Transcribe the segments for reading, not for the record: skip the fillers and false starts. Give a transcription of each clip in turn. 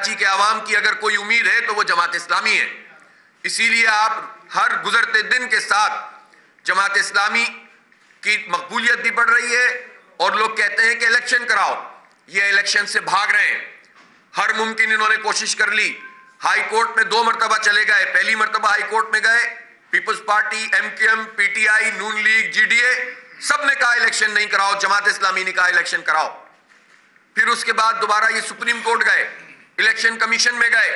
کراچی کے عوام کی اگر کوئی امید ہے تو وہ جماعت اسلامی ہے. اسی لیے آپ ہر گزرتے دن کے ساتھ جماعت اسلامی کی مقبولیت بھی بڑھ رہی ہے اور لوگ کہتے ہیں کہ الیکشن کراؤ. یہ الیکشن سے بھاگ رہے ہیں. ہر ممکن انہوں نے کوشش کر لی. ہائی کورٹ میں 2 مرتبہ چلے گئے. پہلی مرتبہ ہائی کورٹ میں گئے, Peoples Party, M Q M, P T I, Noon League, G D A, سب نے کہا الیکشن نہیں کراؤ. جماعت اسلامی نے کہا الیکشن کراؤ. پھر اس کے بعد دوبارہ یہ سپریم کورٹ گئے, الیکشن کمیشن میں گئے.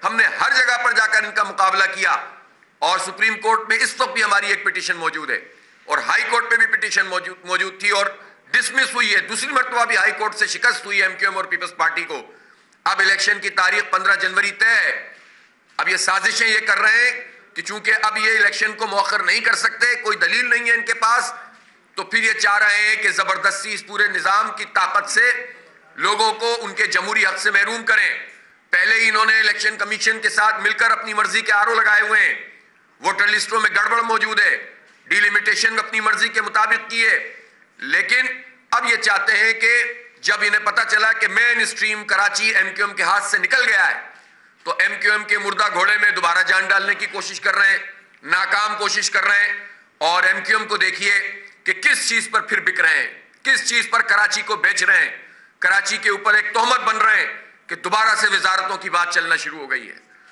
ہم نے ہر جگہ پر جا کر ان کا مقابلہ کیا اور سپریم کورٹ میں اس وقت بھی ہماری ایک پٹیشن موجود ہے اور ہائی کورٹ میں بھی پٹیشن موجود تھی اور ڈسمس ہوئی ہے. دوسری مرتبہ بھی ہائی کورٹ سے شکست ہوئی ہے ایم کیو ایم اور پیپلز پارٹی کو. اب الیکشن کی تاریخ 15 جنوری طے ہے. اب یہ سازشیں یہ کر رہے ہیں کہ چونکہ اب یہ الیکشن کو مؤخر نہیں کر سکتے, کوئی دلیل نہیں ہے ان کے پاس, تو پھر یہ چاہ رہے ہیں کہ زبردستی اس پورے نظام کی طاقت سے لوگوں کو ان کے جمہوری حق سے محروم کریں. پہلے ہی انہوں نے الیکشن کمیشن کے ساتھ مل کر اپنی مرضی کے آر او لگائے ہوئے ہیں. ووٹر لسٹوں میں گڑبڑ موجود ہے, ڈیلیمیٹیشن اپنی مرضی کے مطابق کی ہے. لیکن اب یہ چاہتے ہیں کہ جب انہیں پتا چلا کہ mainstream Karachi M Q M کے ہاتھ سے نکل گیا ہے تو ایم کیو ایم کے مردہ گھوڑے میں دوبارہ جان ڈالنے کی کوشش کر رہے ہیں, ناکام کوشش کر رہے ہیں. اور ایم کیو ایم کو دیکھیے کہ کس چیز پر پھر بک رہے ہیں, کس چیز پر کراچی کو بیچ رہے ہیں. کراچی کے اوپر ایک تہمت بن رہے ہیں کہ دوبارہ سے وزارتوں کی بات چلنا شروع ہو گئی ہے.